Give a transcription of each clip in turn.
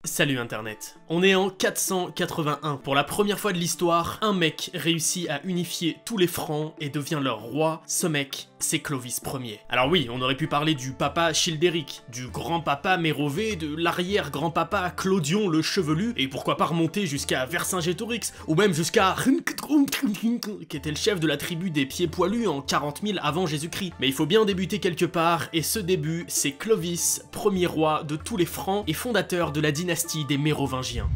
Salut internet, on est en 481. Pour la première fois de l'histoire, un mec réussit à unifier tous les Francs et devient leur roi. Ce mec, c'est Clovis Ier. Alors oui, on aurait pu parler du papa Childéric, du grand-papa Mérové, de l'arrière-grand-papa Clodion le Chevelu, et pourquoi pas remonter jusqu'à Vercingétorix, ou même jusqu'à qui était le chef de la tribu des pieds poilus en 40 000 avant Jésus-Christ. Mais il faut bien débuter quelque part, et ce début, c'est Clovis, premier roi de tous les Francs et fondateur de la dynastie des Mérovingiens.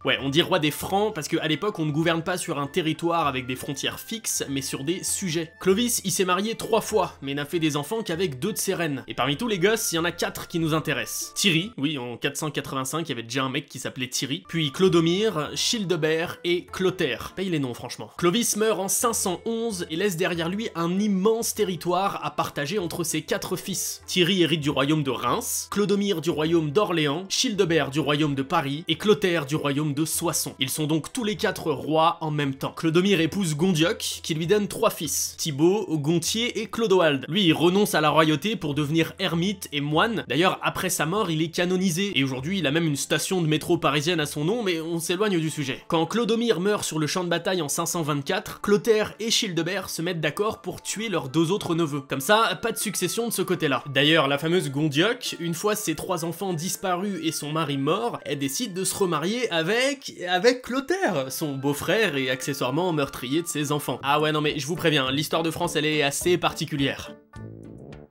Ouais, on dit roi des Francs parce qu'à l'époque on ne gouverne pas sur un territoire avec des frontières fixes, mais sur des sujets. Clovis, il s'est marié 3 fois, mais n'a fait des enfants qu'avec 2 de ses reines. Et parmi tous les gosses, il y en a 4 qui nous intéressent. Thierry, oui, en 485, il y avait déjà un mec qui s'appelait Thierry, puis Clodomir, Childebert et Clotaire. Paye les noms franchement. Clovis meurt en 511 et laisse derrière lui un immense territoire à partager entre ses 4 fils. Thierry hérite du royaume de Reims, Clodomir du royaume d'Orléans, Childebert du royaume de Paris et Clotaire du royaume de Soissons. Ils sont donc tous les 4 rois en même temps. Clodomir épouse Gondioque, qui lui donne 3 fils, Thibaut, Gontier et Clodoald. Lui, il renonce à la royauté pour devenir ermite et moine. D'ailleurs, après sa mort, il est canonisé, et aujourd'hui, il a même une station de métro parisienne à son nom, mais on s'éloigne du sujet. Quand Clodomir meurt sur le champ de bataille en 524, Clotaire et Childebert se mettent d'accord pour tuer leurs 2 autres neveux. Comme ça, pas de succession de ce côté-là. D'ailleurs, la fameuse Gondioque, une fois ses 3 enfants disparus et son mari mort, elle décide de se remarier avec Clotaire, son beau-frère et accessoirement meurtrier de ses enfants. Ah ouais non mais je vous préviens, l'histoire de France elle est assez particulière.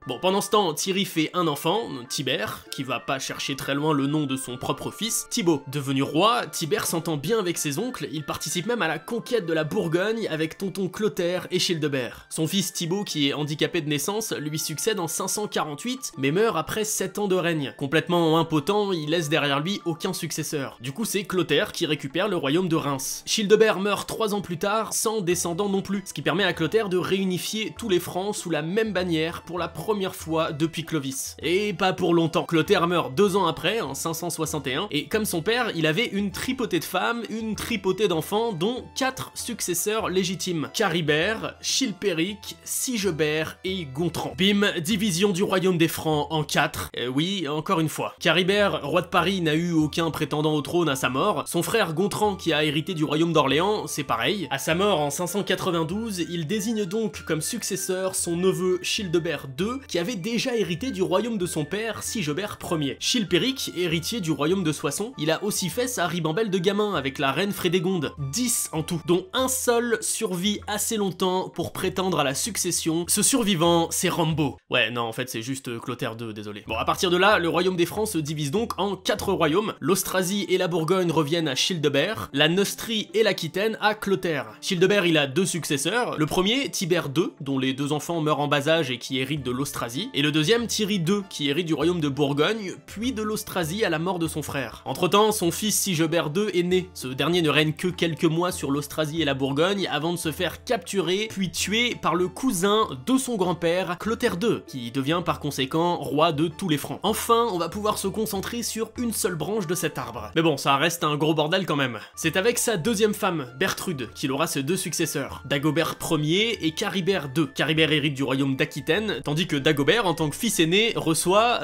Bon, pendant ce temps, Thierry fait un enfant, Tibère, qui va pas chercher très loin le nom de son propre fils, Thibaut. Devenu roi, Tibère s'entend bien avec ses oncles, il participe même à la conquête de la Bourgogne avec tonton Clotaire et Childebert. Son fils Thibaut, qui est handicapé de naissance, lui succède en 548, mais meurt après 7 ans de règne. Complètement impotent, il laisse derrière lui aucun successeur. Du coup, c'est Clotaire qui récupère le royaume de Reims. Childebert meurt 3 ans plus tard, sans descendant non plus, ce qui permet à Clotaire de réunifier tous les Francs sous la même bannière pour la première fois depuis Clovis. Et pas pour longtemps. Clotaire meurt 2 ans après, en 561, et comme son père, il avait une tripotée de femmes, une tripotée d'enfants, dont 4 successeurs légitimes. Charibert, Chilpéric, Sigebert et Gontran. Bim, division du royaume des Francs en 4. Oui, encore une fois. Charibert, roi de Paris, n'a eu aucun prétendant au trône à sa mort. Son frère Gontran, qui a hérité du royaume d'Orléans, c'est pareil. À sa mort en 592, il désigne donc comme successeur son neveu Childebert II, qui avait déjà hérité du royaume de son père, Sigebert Ier. Chilpéric, héritier du royaume de Soissons, il a aussi fait sa ribambelle de gamins avec la reine Frédégonde. 10 en tout, dont un seul survit assez longtemps pour prétendre à la succession. Ce survivant, c'est Rambo. Ouais, non, en fait, c'est juste Clotaire II, désolé. Bon, à partir de là, le royaume des Francs se divise donc en 4 royaumes. L'Austrasie et la Bourgogne reviennent à Childebert, la Neustrie et l'Aquitaine à Clotaire. Childebert, il a 2 successeurs. Le premier, Tibère II, dont les 2 enfants meurent en bas âge et qui hérite de l'Austrasie, et le deuxième, Thierry II, qui hérite du royaume de Bourgogne, puis de l'Austrasie à la mort de son frère. Entre-temps, son fils Sigebert II est né. Ce dernier ne règne que quelques mois sur l'Austrasie et la Bourgogne avant de se faire capturer, puis tuer par le cousin de son grand-père, Clotaire II, qui devient par conséquent roi de tous les Francs. Enfin, on va pouvoir se concentrer sur une seule branche de cet arbre. Mais bon, ça reste un gros bordel quand même. C'est avec sa deuxième femme, Bertrude, qu'il aura ses 2 successeurs, Dagobert Ier et Charibert II. Charibert hérite du royaume d'Aquitaine, tandis que Dagobert, en tant que fils aîné, reçoit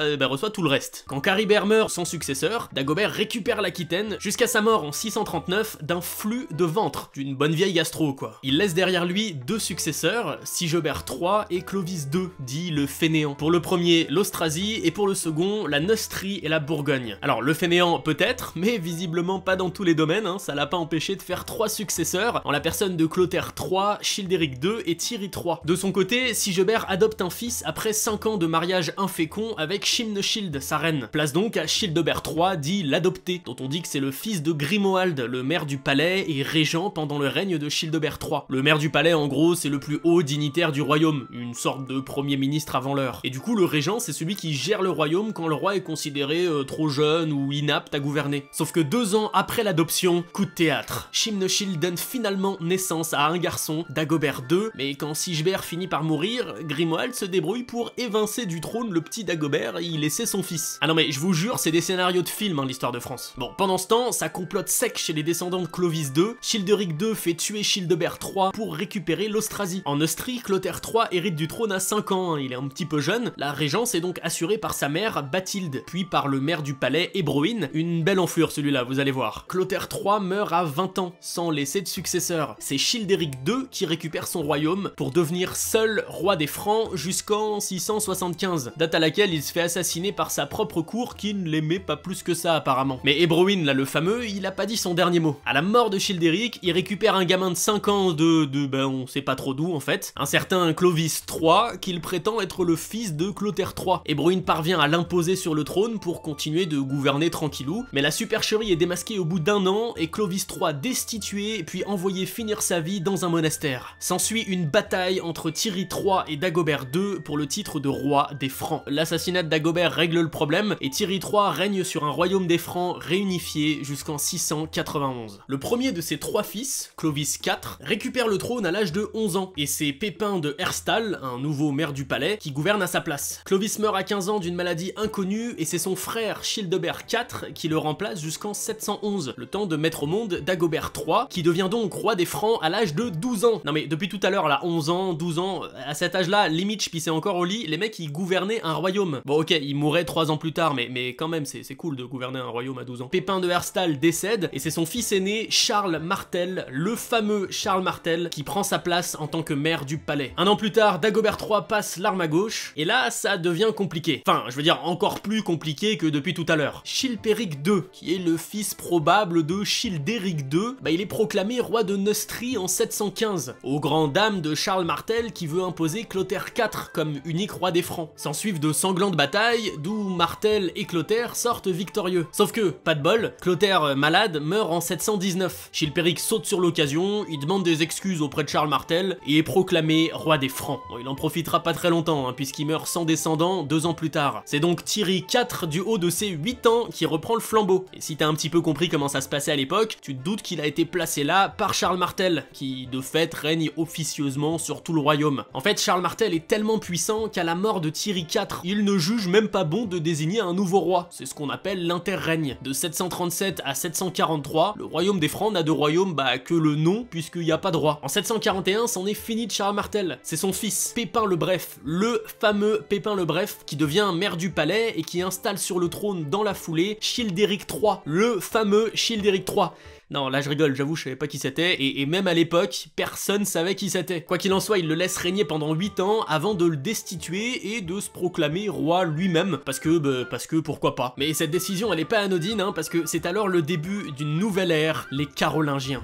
tout le reste. Quand Charibert meurt sans successeur, Dagobert récupère l'Aquitaine jusqu'à sa mort en 639 d'un flux de ventre, d'une bonne vieille gastro quoi. Il laisse derrière lui 2 successeurs, Sigebert III et Clovis II, dit le fainéant. Pour le premier, l'Austrasie, et pour le second, la Neustrie et la Bourgogne. Alors le fainéant peut-être, mais visiblement pas dans tous les domaines, hein, ça l'a pas empêché de faire 3 successeurs, en la personne de Clotaire III, Childéric II et Thierry III. De son côté, Sigebert adopte un fils après 5 ans de mariage infécond avec Chimnechilde, sa reine. Place donc à Childebert III, dit l'adopté, dont on dit que c'est le fils de Grimoald, le maire du palais et régent pendant le règne de Childebert III. Le maire du palais, en gros, c'est le plus haut dignitaire du royaume, une sorte de premier ministre avant l'heure. Et du coup, le régent, c'est celui qui gère le royaume quand le roi est considéré trop jeune ou inapte à gouverner. Sauf que 2 ans après l'adoption, coup de théâtre. Chimnechilde donne finalement naissance à un garçon, Dagobert II, mais quand Sigebert finit par mourir, Grimoald se débrouille pour pour évincer du trône le petit Dagobert et y laisser son fils. Ah non mais je vous jure, c'est des scénarios de film, hein, l'histoire de France. Bon, pendant ce temps, ça complote sec chez les descendants de Clovis II. Childéric II fait tuer Childebert III pour récupérer l'Austrasie. En Austrie, Clotaire III hérite du trône à 5 ans, hein, il est un petit peu jeune. La régence est donc assurée par sa mère, Bathilde, puis par le maire du palais, Hébroïne. Une belle enflure celui-là, vous allez voir. Clotaire III meurt à 20 ans, sans laisser de successeur. C'est Childéric II qui récupère son royaume pour devenir seul roi des Francs jusqu'en 675, date à laquelle il se fait assassiner par sa propre cour qui ne l'aimait pas plus que ça apparemment. Mais Hébroïne, là le fameux, il a pas dit son dernier mot. À la mort de Childéric, il récupère un gamin de 5 ans ben on sait pas trop d'où en fait, un certain Clovis III, qu'il prétend être le fils de Clotaire III. Hébroïne parvient à l'imposer sur le trône pour continuer de gouverner tranquillou, mais la supercherie est démasquée au bout d'1 an et Clovis III destitué puis envoyé finir sa vie dans un monastère. S'ensuit une bataille entre Thierry III et Dagobert II pour le titre de roi des Francs. L'assassinat de Dagobert règle le problème et Thierry III règne sur un royaume des Francs réunifié jusqu'en 691. Le premier de ses 3 fils, Clovis IV, récupère le trône à l'âge de 11 ans et c'est Pépin de Herstal, un nouveau maire du palais, qui gouverne à sa place. Clovis meurt à 15 ans d'une maladie inconnue et c'est son frère Childebert IV qui le remplace jusqu'en 711, le temps de mettre au monde Dagobert III, qui devient donc roi des Francs à l'âge de 12 ans. Non mais depuis tout à l'heure là, 11 ans, 12 ans, à cet âge-là, limite je pissais encore au lit, les mecs ils gouvernaient un royaume. Bon ok, ils mouraient 3 ans plus tard, mais quand même c'est cool de gouverner un royaume à 12 ans. Pépin de Herstal décède et c'est son fils aîné Charles Martel, le fameux Charles Martel, qui prend sa place en tant que maire du palais. 1 an plus tard, Dagobert III passe l'arme à gauche et là ça devient compliqué. Enfin, je veux dire encore plus compliqué que depuis tout à l'heure. Chilpéric II, qui est le fils probable de Childéric II, bah il est proclamé roi de Neustrie en 715, aux grandes dames de Charles Martel qui veut imposer Clotaire IV comme unique roi des Francs. S'ensuivent de sanglantes batailles, d'où Martel et Clotaire sortent victorieux. Sauf que, pas de bol, Clotaire malade meurt en 719. Chilpéric saute sur l'occasion, il demande des excuses auprès de Charles Martel et est proclamé roi des Francs. Bon, il en profitera pas très longtemps, hein, puisqu'il meurt sans descendant 2 ans plus tard. C'est donc Thierry IV, du haut de ses 8 ans, qui reprend le flambeau. Et si t'as un petit peu compris comment ça se passait à l'époque, tu te doutes qu'il a été placé là par Charles Martel, qui de fait règne officieusement sur tout le royaume. En fait, Charles Martel est tellement puissant qu'à la mort de Thierry IV, il ne juge même pas bon de désigner un nouveau roi. C'est ce qu'on appelle l'interrègne. De 737 à 743, le royaume des Francs n'a de royaume que le nom, puisqu'il n'y a pas de roi. En 741, c'en est fini de Charles Martel. C'est son fils, Pépin le Bref, le fameux Pépin le Bref, qui devient maire du palais et qui installe sur le trône dans la foulée Childéric III, le fameux Childéric III. Non, là je rigole, j'avoue, je savais pas qui c'était, et même à l'époque, personne savait qui c'était. Quoi qu'il en soit, il le laisse régner pendant 8 ans avant de le destituer et de se proclamer roi lui-même, parce que pourquoi pas. Mais cette décision, elle est pas anodine, hein, parce que c'est alors le début d'une nouvelle ère, les Carolingiens.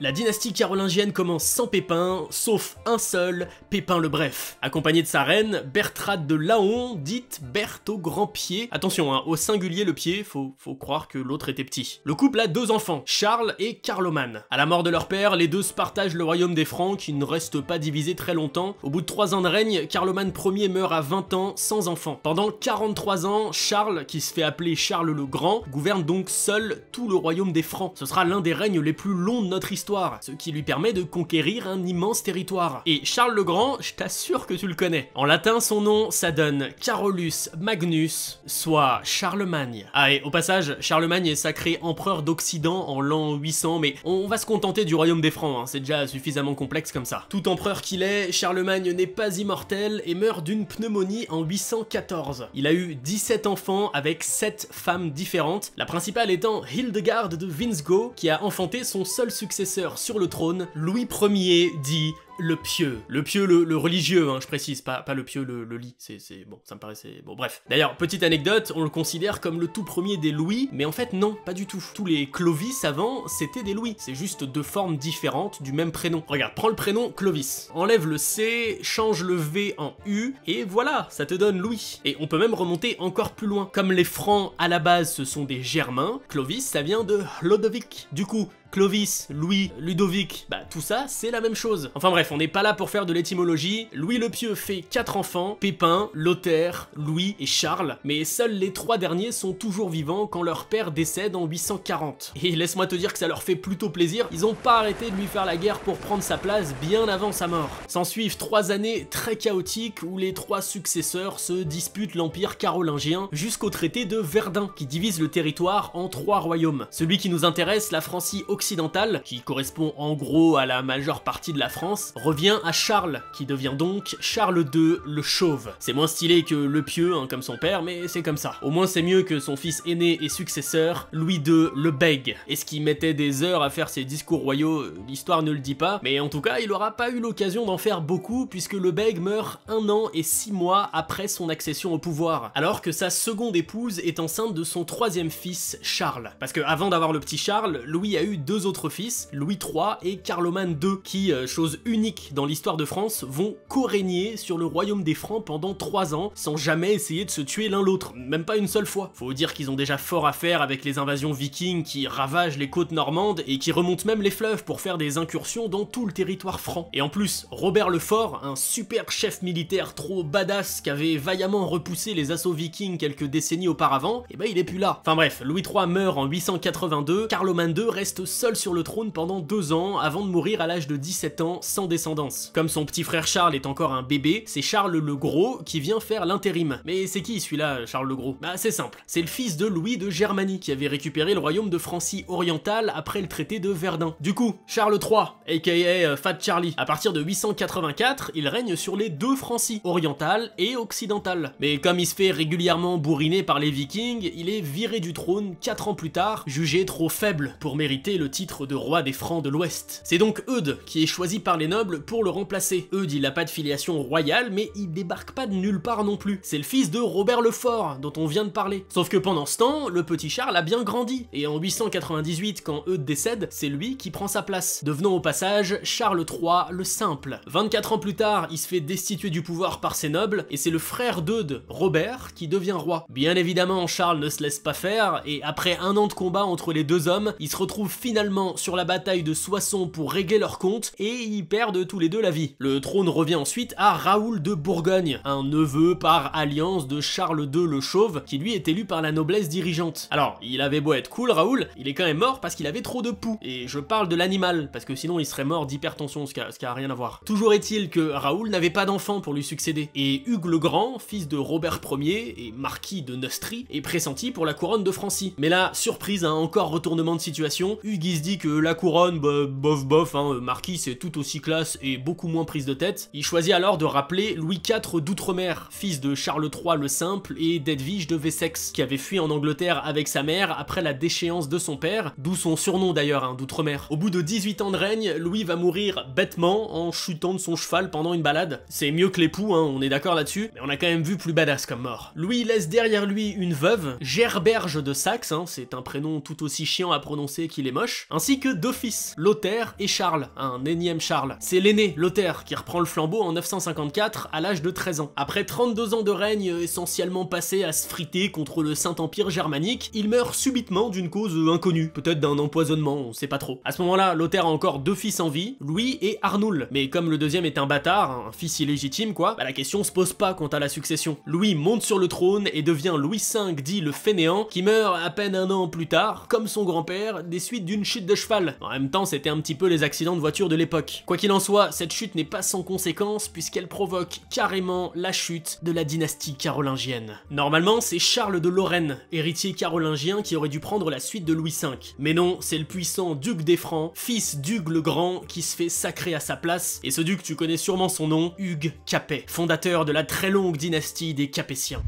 La dynastie carolingienne commence sans Pépin, sauf un seul, Pépin le Bref, accompagné de sa reine, Bertrade de Laon, dite Berthe au grand pied. Attention, hein, au singulier le pied, faut croire que l'autre était petit. Le couple a 2 enfants, Charles et Carloman. À la mort de leur père, les deux se partagent le royaume des Francs, qui ne reste pas divisé très longtemps. Au bout de 3 ans de règne, Carloman Ier meurt à 20 ans, sans enfant. Pendant 43 ans, Charles, qui se fait appeler Charles le Grand, gouverne donc seul tout le royaume des Francs. Ce sera l'un des règnes les plus longs de notre histoire, ce qui lui permet de conquérir un immense territoire. Et Charles le Grand, je t'assure que tu le connais. En latin, son nom, ça donne Carolus Magnus, soit Charlemagne. Ah, et au passage, Charlemagne est sacré empereur d'Occident en l'an 800, mais on va se contenter du royaume des Francs, hein, c'est déjà suffisamment complexe comme ça. Tout empereur qu'il est, Charlemagne n'est pas immortel et meurt d'une pneumonie en 814. Il a eu 17 enfants avec 7 femmes différentes, la principale étant Hildegarde de Windsgau, qui a enfanté son seul successeur sur le trône, Louis Ier, dit le pieux. Le pieux, le religieux, hein, je précise, pas le pieux, le lit, c'est bon, ça me paraissait... Bon, bref. D'ailleurs, petite anecdote, on le considère comme le tout premier des Louis, mais en fait, non, pas du tout. Tous les Clovis avant, c'était des Louis. C'est juste 2 formes différentes du même prénom. Regarde, prends le prénom Clovis, enlève le C, change le V en U, et voilà, ça te donne Louis. Et on peut même remonter encore plus loin. Comme les Francs, à la base, ce sont des Germains, Clovis, ça vient de Lodovic. Du coup, Clovis, Louis, Ludovic, bah tout ça c'est la même chose. Enfin bref, on n'est pas là pour faire de l'étymologie. Louis le Pieux fait 4 enfants, Pépin, Lothaire, Louis et Charles, mais seuls les 3 derniers sont toujours vivants quand leur père décède en 840. Et laisse-moi te dire que ça leur fait plutôt plaisir, ils ont pas arrêté de lui faire la guerre pour prendre sa place bien avant sa mort. S'en suivent 3 années très chaotiques où les 3 successeurs se disputent l'empire carolingien jusqu'au traité de Verdun qui divise le territoire en 3 royaumes. Celui qui nous intéresse, la Francie occidentale, qui correspond en gros à la majeure partie de la France, revient à Charles, qui devient donc Charles II le Chauve. C'est moins stylé que le Pieux, hein, comme son père, mais c'est comme ça. Au moins c'est mieux que son fils aîné et successeur, Louis II le Bègue. Est-ce qu'il mettait des heures à faire ses discours royaux? L'histoire ne le dit pas, mais en tout cas il aura pas eu l'occasion d'en faire beaucoup puisque le Bègue meurt 1 an et 6 mois après son accession au pouvoir, alors que sa seconde épouse est enceinte de son 3e fils, Charles. Parce que avant d'avoir le petit Charles, Louis a eu 2 autres fils, Louis III et Carloman II, qui, chose unique dans l'histoire de France, vont co-régner sur le royaume des Francs pendant 3 ans, sans jamais essayer de se tuer l'un l'autre, même pas une seule fois. Faut dire qu'ils ont déjà fort à faire avec les invasions vikings qui ravagent les côtes normandes et qui remontent même les fleuves pour faire des incursions dans tout le territoire franc. Et en plus, Robert le Fort, un super chef militaire trop badass qui avait vaillamment repoussé les assauts vikings quelques décennies auparavant, et bah il est plus là. Enfin bref, Louis III meurt en 882, Carloman II reste seul sur le trône pendant 2 ans avant de mourir à l'âge de 17 ans sans descendance. Comme son petit frère Charles est encore un bébé, c'est Charles le Gros qui vient faire l'intérim. Mais c'est qui celui-là, Charles le Gros? Bah c'est simple, c'est le fils de Louis de Germanie qui avait récupéré le royaume de Francie orientale après le traité de Verdun. Du coup, Charles III, aka Fat Charlie, à partir de 884, il règne sur les 2 Francies, orientale et occidentale. Mais comme il se fait régulièrement bourriner par les Vikings, il est viré du trône 4 ans plus tard, jugé trop faible pour mériter le titre de roi des Francs de l'Ouest. C'est donc Eudes qui est choisi par les nobles pour le remplacer. Eudes, il a pas de filiation royale, mais il débarque pas de nulle part non plus. C'est le fils de Robert le Fort, dont on vient de parler. Sauf que pendant ce temps, le petit Charles a bien grandi, et en 898, quand Eudes décède, c'est lui qui prend sa place, devenant au passage Charles III le Simple. 24 ans plus tard, il se fait destituer du pouvoir par ses nobles, et c'est le frère d'Eudes, Robert, qui devient roi. Bien évidemment, Charles ne se laisse pas faire, et après 1 an de combat entre les 2 hommes, ils se retrouvent finalement sur la bataille de Soissons pour régler leurs comptes, et ils perdent tous les 2 la vie. Le trône revient ensuite à Raoul de Bourgogne, un neveu par alliance de Charles II le Chauve, qui lui est élu par la noblesse dirigeante. Alors, il avait beau être cool, Raoul, il est quand même mort parce qu'il avait trop de poux. Et je parle de l'animal, parce que sinon il serait mort d'hypertension, ce qui a rien à voir. Toujours est-il que Raoul n'avait pas d'enfant pour lui succéder, et Hugues le Grand, fils de Robert Ier et marquis de Neustrie, est pressenti pour la couronne de Francie. Mais là, surprise, hein, encore retournement de situation, Hugues il se dit que la couronne, bah, bof, hein, marquis c'est tout aussi classe et beaucoup moins prise de tête. Il choisit alors de rappeler Louis IV d'Outre-mer, fils de Charles III le Simple et d'Edwige de Wessex, qui avait fui en Angleterre avec sa mère après la déchéance de son père, d'où son surnom d'ailleurs, hein, d'Outre-mer. Au bout de 18 ans de règne, Louis va mourir bêtement en chutant de son cheval pendant une balade. C'est mieux que l'époux, hein, on est d'accord là-dessus, mais on a quand même vu plus badass comme mort. Louis laisse derrière lui une veuve, Gerberge de Saxe, hein, c'est un prénom tout aussi chiant à prononcer qu'il est moche, ainsi que 2 fils, Lothaire et Charles, un énième Charles. C'est l'aîné, Lothaire, qui reprend le flambeau en 954 à l'âge de 13 ans. Après 32 ans de règne essentiellement passé à se friter contre le Saint-Empire germanique, il meurt subitement d'une cause inconnue, peut-être d'un empoisonnement, on sait pas trop. À ce moment-là, Lothaire a encore 2 fils en vie, Louis et Arnoul, mais comme le deuxième est un bâtard, un fils illégitime quoi, bah la question se pose pas quant à la succession. Louis monte sur le trône et devient Louis V dit le Fainéant, qui meurt à peine 1 an plus tard, comme son grand-père, des suites d'une chute de cheval. En même temps, c'était un petit peu les accidents de voiture de l'époque. Quoi qu'il en soit, cette chute n'est pas sans conséquence puisqu'elle provoque carrément la chute de la dynastie carolingienne. Normalement, c'est Charles de Lorraine, héritier carolingien, qui aurait dû prendre la suite de Louis V. Mais non, c'est le puissant duc des Francs, fils d'Hugues le Grand, qui se fait sacrer à sa place, et ce duc, tu connais sûrement son nom, Hugues Capet, fondateur de la très longue dynastie des Capétiens.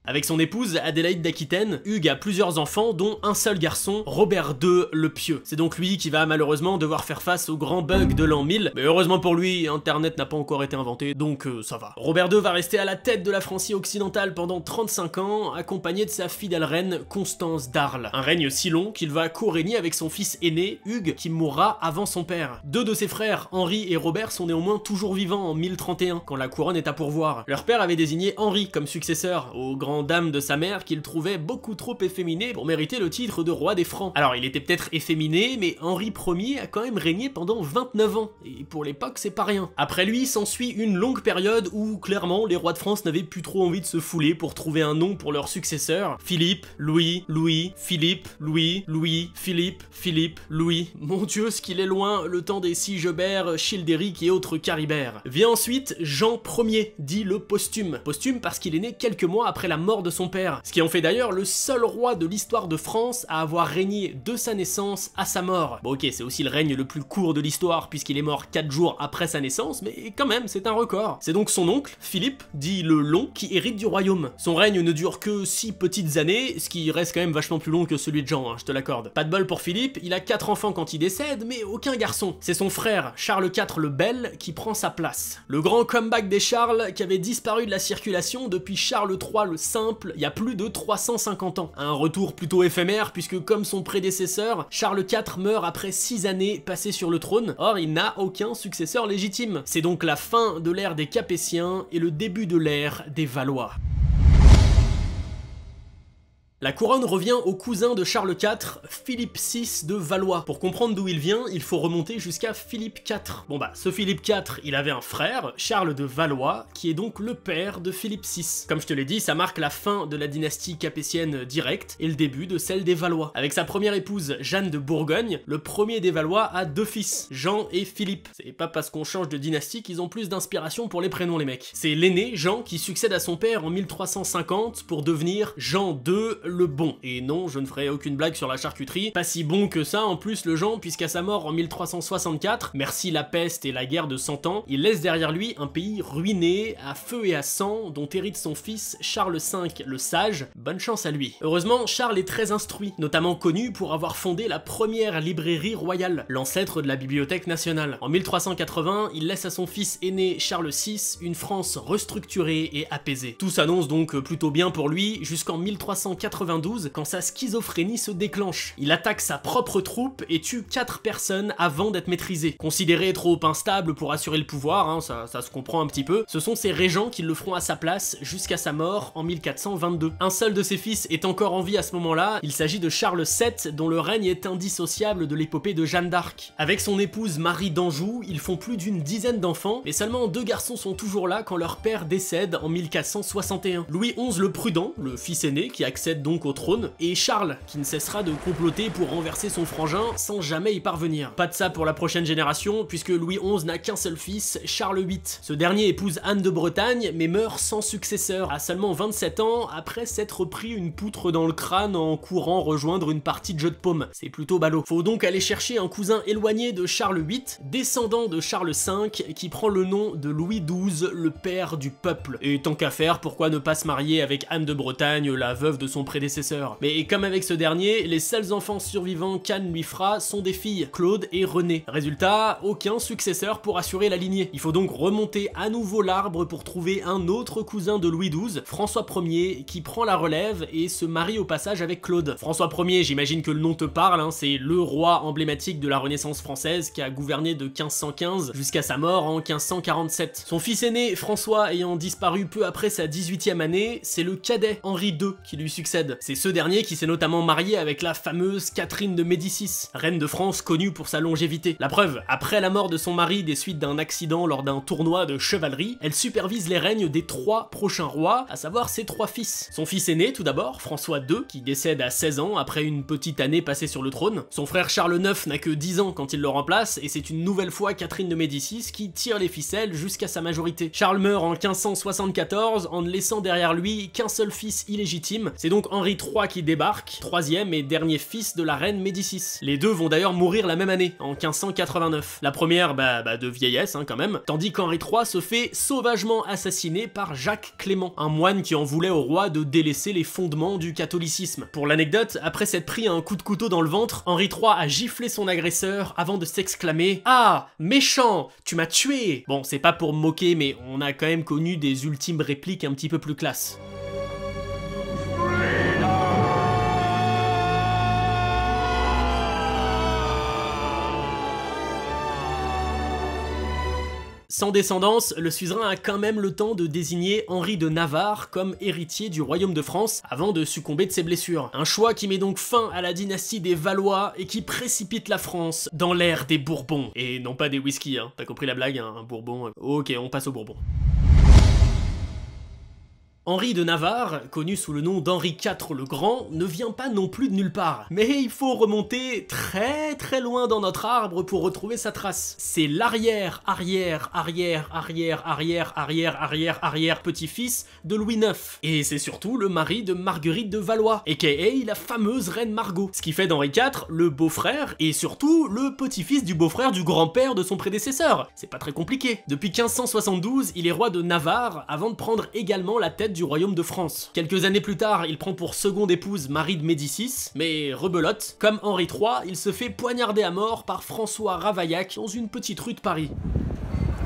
Avec son épouse, Adélaïde d'Aquitaine, Hugues a plusieurs enfants, dont un seul garçon, Robert II le Pieux. C'est donc lui qui va malheureusement devoir faire face au grand bug de l'an 1000, mais heureusement pour lui, Internet n'a pas encore été inventé, donc ça va. Robert II va rester à la tête de la Francie occidentale pendant 35 ans, accompagné de sa fidèle reine Constance d'Arles. Un règne si long qu'il va co-régner avec son fils aîné, Hugues, qui mourra avant son père. 2 de ses frères, Henri et Robert, sont néanmoins toujours vivants en 1031, quand la couronne est à pourvoir. Leur père avait désigné Henri comme successeur, au grand en dame de sa mère qu'il trouvait beaucoup trop efféminé pour mériter le titre de roi des Francs. Alors il était peut-être efféminé, mais Henri Ier a quand même régné pendant 29 ans, et pour l'époque c'est pas rien. Après lui s'ensuit une longue période où clairement les rois de France n'avaient plus trop envie de se fouler pour trouver un nom pour leur successeur. Philippe, Louis, Louis, Philippe, Louis, Louis, Philippe, Philippe, Louis. Mon Dieu, ce qu'il est loin, le temps des Sigebert, Childéric et autres Caribert. Vient ensuite Jean Ier, dit le posthume. Posthume parce qu'il est né quelques mois après la mort de son père, ce qui en fait d'ailleurs le seul roi de l'histoire de France à avoir régné de sa naissance à sa mort. Bon ok, c'est aussi le règne le plus court de l'histoire puisqu'il est mort 4 jours après sa naissance, mais quand même, c'est un record. C'est donc son oncle, Philippe, dit le Long, qui hérite du royaume. Son règne ne dure que 6 petites années, ce qui reste quand même vachement plus long que celui de Jean, hein, je te l'accorde. Pas de bol pour Philippe, il a 4 enfants quand il décède, mais aucun garçon. C'est son frère, Charles IV le Bel, qui prend sa place. Le grand comeback des Charles, qui avait disparu de la circulation depuis Charles III le Simple, il y a plus de 350 ans. Un retour plutôt éphémère, puisque comme son prédécesseur, Charles IV meurt après 6 années passées sur le trône. Or, il n'a aucun successeur légitime. C'est donc la fin de l'ère des Capétiens et le début de l'ère des Valois. La couronne revient au cousin de Charles IV, Philippe VI de Valois. Pour comprendre d'où il vient, il faut remonter jusqu'à Philippe IV. Bon bah, ce Philippe IV, il avait un frère, Charles de Valois, qui est donc le père de Philippe VI. Comme je te l'ai dit, ça marque la fin de la dynastie capétienne directe et le début de celle des Valois. Avec sa première épouse, Jeanne de Bourgogne, le premier des Valois a 2 fils, Jean et Philippe. C'est pas parce qu'on change de dynastie qu'ils ont plus d'inspiration pour les prénoms les mecs. C'est l'aîné, Jean, qui succède à son père en 1350 pour devenir Jean II le Bon. Et non, je ne ferai aucune blague sur la charcuterie, pas si bon que ça en plus le Jean, puisqu'à sa mort en 1364, merci la peste et la guerre de 100 ans, il laisse derrière lui un pays ruiné, à feu et à sang, dont hérite son fils Charles V le Sage. Bonne chance à lui. Heureusement, Charles est très instruit, notamment connu pour avoir fondé la première librairie royale, l'ancêtre de la Bibliothèque nationale. En 1380, il laisse à son fils aîné Charles VI une France restructurée et apaisée. Tout s'annonce donc plutôt bien pour lui, jusqu'en 1392, quand sa schizophrénie se déclenche. Il attaque sa propre troupe et tue 4 personnes avant d'être maîtrisé. Considéré trop instable pour assurer le pouvoir, hein, ça se comprend un petit peu, ce sont ses régents qui le feront à sa place jusqu'à sa mort en 1422. Un seul de ses fils est encore en vie à ce moment-là, il s'agit de Charles VII, dont le règne est indissociable de l'épopée de Jeanne d'Arc. Avec son épouse Marie d'Anjou, ils font plus d'une dizaine d'enfants, mais seulement 2 garçons sont toujours là quand leur père décède en 1461. Louis XI le Prudent, le fils aîné qui accède donc au trône, et Charles, qui ne cessera de comploter pour renverser son frangin sans jamais y parvenir. Pas de ça pour la prochaine génération, puisque Louis XI n'a qu'un seul fils, Charles VIII. Ce dernier épouse Anne de Bretagne, mais meurt sans successeur, à seulement 27 ans, après s'être pris une poutre dans le crâne en courant rejoindre une partie de jeu de paume. C'est plutôt ballot. Faut donc aller chercher un cousin éloigné de Charles VIII, descendant de Charles V, qui prend le nom de Louis XII, le père du peuple. Et tant qu'à faire, pourquoi ne pas se marier avec Anne de Bretagne, la veuve de son prédécesseur? Mais comme avec ce dernier, les seuls enfants survivants qu'Anne lui fera sont des filles, Claude et René. Résultat, aucun successeur pour assurer la lignée. Il faut donc remonter à nouveau l'arbre pour trouver un autre cousin de Louis XII, François Ier, qui prend la relève et se marie au passage avec Claude. François Ier, j'imagine que le nom te parle, hein, c'est le roi emblématique de la Renaissance française qui a gouverné de 1515 jusqu'à sa mort en 1547. Son fils aîné, François, ayant disparu peu après sa 18e année, c'est le cadet Henri II qui lui succède. C'est ce dernier qui s'est notamment marié avec la fameuse Catherine de Médicis, reine de France connue pour sa longévité. La preuve, après la mort de son mari des suites d'un accident lors d'un tournoi de chevalerie, elle supervise les règnes des 3 prochains rois, à savoir ses 3 fils. Son fils aîné tout d'abord, François II, qui décède à 16 ans après une petite année passée sur le trône. Son frère Charles IX n'a que 10 ans quand il le remplace, et c'est une nouvelle fois Catherine de Médicis qui tire les ficelles jusqu'à sa majorité. Charles meurt en 1574 en ne laissant derrière lui qu'un seul fils illégitime, c'est donc Henri III qui débarque, 3e et dernier fils de la reine Médicis. Les deux vont d'ailleurs mourir la même année, en 1589. La première, de vieillesse hein, quand même, tandis qu'Henri III se fait sauvagement assassiner par Jacques Clément, un moine qui en voulait au roi de délaisser les fondements du catholicisme. Pour l'anecdote, après s'être pris un coup de couteau dans le ventre, Henri III a giflé son agresseur avant de s'exclamer « Ah, méchant, tu m'as tué !» Bon, c'est pas pour me moquer, mais on a quand même connu des ultimes répliques un petit peu plus classe. Sans descendance, le suzerain a quand même le temps de désigner Henri de Navarre comme héritier du royaume de France avant de succomber de ses blessures. Un choix qui met donc fin à la dynastie des Valois et qui précipite la France dans l'ère des Bourbons. Et non pas des whisky, hein. T'as compris la blague, hein, un Bourbon. Ok, on passe au Bourbon. Henri de Navarre, connu sous le nom d'Henri IV le Grand, ne vient pas non plus de nulle part. Mais il faut remonter très loin dans notre arbre pour retrouver sa trace. C'est l'arrière petit-fils de Louis IX. Et c'est surtout le mari de Marguerite de Valois, aka la fameuse reine Margot. Ce qui fait d'Henri IV le beau-frère et surtout le petit-fils du beau-frère du grand-père de son prédécesseur. C'est pas très compliqué. Depuis 1572, il est roi de Navarre avant de prendre également la tête du royaume de France. Quelques années plus tard, il prend pour seconde épouse Marie de Médicis, mais rebelote. Comme Henri III, il se fait poignarder à mort par François Ravaillac dans une petite rue de Paris.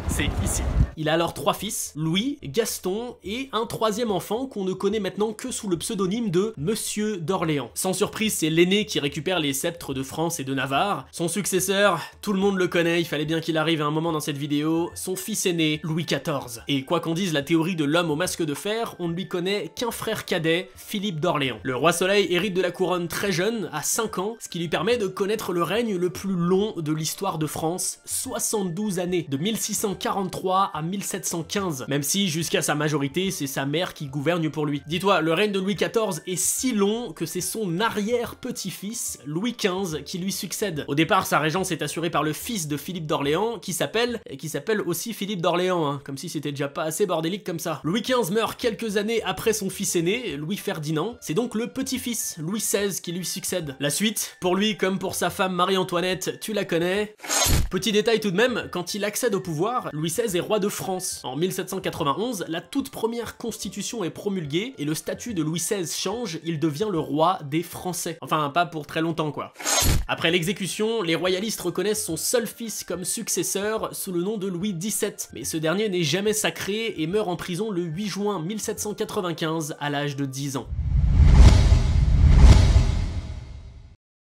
C'est ici. Il a alors 3 fils, Louis, Gaston et un 3e enfant qu'on ne connaît maintenant que sous le pseudonyme de Monsieur d'Orléans. Sans surprise, c'est l'aîné qui récupère les sceptres de France et de Navarre. Son successeur, tout le monde le connaît, il fallait bien qu'il arrive à un moment dans cette vidéo, son fils aîné, Louis XIV. Et quoi qu'en dise la théorie de l'homme au masque de fer, on ne lui connaît qu'un frère cadet, Philippe d'Orléans. Le roi Soleil hérite de la couronne très jeune, à 5 ans, ce qui lui permet de connaître le règne le plus long de l'histoire de France, 72 années, de 1643 à 1715, même si jusqu'à sa majorité, c'est sa mère qui gouverne pour lui. Dis-toi, le règne de Louis XIV est si long que c'est son arrière-petit-fils, Louis XV, qui lui succède. Au départ, sa régence est assurée par le fils de Philippe d'Orléans, qui s'appelle aussi Philippe d'Orléans, hein, comme si c'était déjà pas assez bordélique comme ça. Louis XV meurt quelques années après son fils aîné, Louis Ferdinand, c'est donc le petit-fils, Louis XVI, qui lui succède. La suite, pour lui comme pour sa femme Marie-Antoinette, tu la connais. Petit détail tout de même, quand il accède au pouvoir, Louis XVI est roi de France. En 1791, la toute première constitution est promulguée et le statut de Louis XVI change, il devient le roi des Français. Enfin, pas pour très longtemps quoi. Après l'exécution, les royalistes reconnaissent son seul fils comme successeur sous le nom de Louis XVII, mais ce dernier n'est jamais sacré et meurt en prison le 8 juin 1795 à l'âge de 10 ans.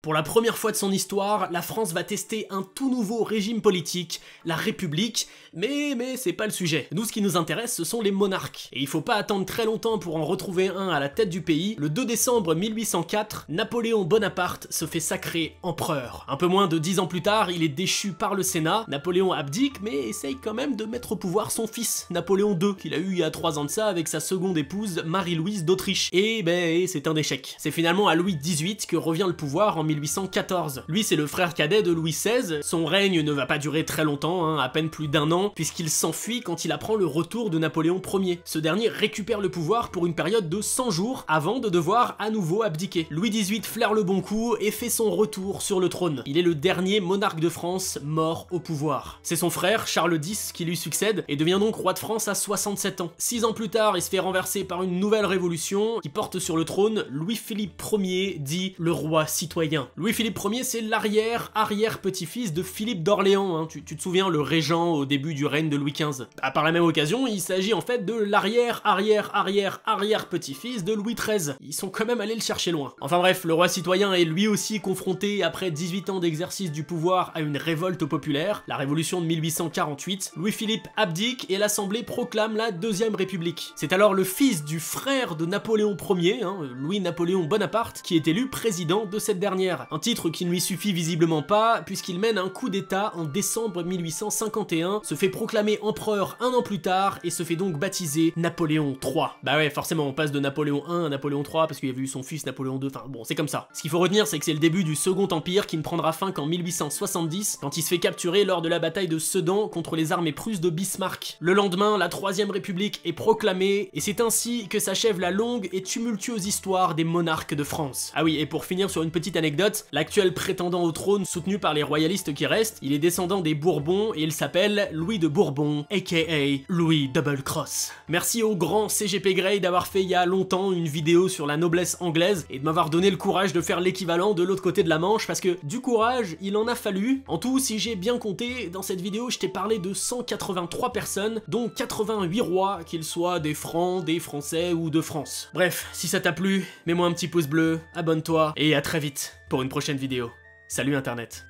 Pour la première fois de son histoire, la France va tester un tout nouveau régime politique, la République, mais c'est pas le sujet. Nous, ce qui nous intéresse, ce sont les monarques. Et il faut pas attendre très longtemps pour en retrouver un à la tête du pays. Le 2 décembre 1804, Napoléon Bonaparte se fait sacrer empereur. Un peu moins de 10 ans plus tard, il est déchu par le Sénat. Napoléon abdique, mais essaye quand même de mettre au pouvoir son fils, Napoléon II, qu'il a eu il y a 3 ans de ça avec sa seconde épouse, Marie-Louise d'Autriche. Et c'est un échec. C'est finalement à Louis XVIII que revient le pouvoir en 1814. Lui, c'est le frère cadet de Louis XVI. Son règne ne va pas durer très longtemps, hein, à peine plus d'1 an, puisqu'il s'enfuit quand il apprend le retour de Napoléon Ier. Ce dernier récupère le pouvoir pour une période de 100 jours avant de devoir à nouveau abdiquer. Louis XVIII flaire le bon coup et fait son retour sur le trône. Il est le dernier monarque de France mort au pouvoir. C'est son frère, Charles X, qui lui succède et devient donc roi de France à 67 ans. 6 ans plus tard, il se fait renverser par une nouvelle révolution qui porte sur le trône Louis-Philippe Ier, dit le roi citoyen. Louis-Philippe Ier, c'est l'arrière-petit-fils de Philippe d'Orléans, hein. Tu te souviens, le régent au début du règne de Louis XV. Par la même occasion, il s'agit en fait de l'arrière-petit-fils de Louis XIII. Ils sont quand même allés le chercher loin. Enfin bref, le roi citoyen est lui aussi confronté, après 18 ans d'exercice du pouvoir, à une révolte populaire, la révolution de 1848. Louis-Philippe abdique et l'Assemblée proclame la Deuxième République. C'est alors le fils du frère de Napoléon Ier, hein, Louis-Napoléon Bonaparte, qui est élu président de cette dernière. Un titre qui ne lui suffit visiblement pas, puisqu'il mène un coup d'état en décembre 1851, se fait proclamer empereur 1 an plus tard, et se fait donc baptiser Napoléon III. Bah ouais, forcément, on passe de Napoléon I à Napoléon III, parce qu'il y avait eu son fils Napoléon II, enfin bon, c'est comme ça. Ce qu'il faut retenir, c'est que c'est le début du Second Empire qui ne prendra fin qu'en 1870, quand il se fait capturer lors de la bataille de Sedan contre les armées prusses de Bismarck. Le lendemain, la Troisième République est proclamée, et c'est ainsi que s'achève la longue et tumultueuse histoire des monarques de France. Ah oui, et pour finir sur une petite anecdote, l'actuel prétendant au trône soutenu par les royalistes qui restent, il est descendant des Bourbons et il s'appelle Louis de Bourbon, aka Louis Double Cross. Merci au grand CGP Grey d'avoir fait il y a longtemps une vidéo sur la noblesse anglaise et de m'avoir donné le courage de faire l'équivalent de l'autre côté de la Manche, parce que du courage, il en a fallu. En tout, si j'ai bien compté, dans cette vidéo, je t'ai parlé de 183 personnes, dont 88 rois, qu'ils soient des Francs, des Français ou de France. Bref, si ça t'a plu, mets-moi un petit pouce bleu, abonne-toi et à très vite pour une prochaine vidéo. Salut Internet.